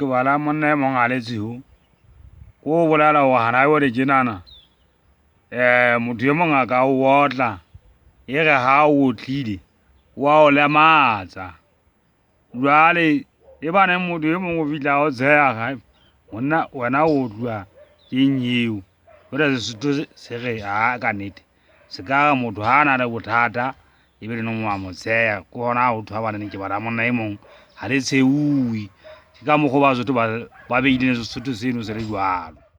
ke bala monna e mong a letsiho ko bolela ho hana yo le tjenana motho e mong a ka o otla e re ha o tlile wa o lematsa jwale e bana motho e mong o fihla o tsheha ga monna wena o tluwa ke nyeo hore Sesotho se re ha ka nnete se ka motho ha na le bothata e be le nngwe wa mo tseha ke hona ho thwa bana ke bala monna e mong ha le tshehuwe ke ka mokgwa ba Sesotho ba beileng Sesotho seno se le jwalo.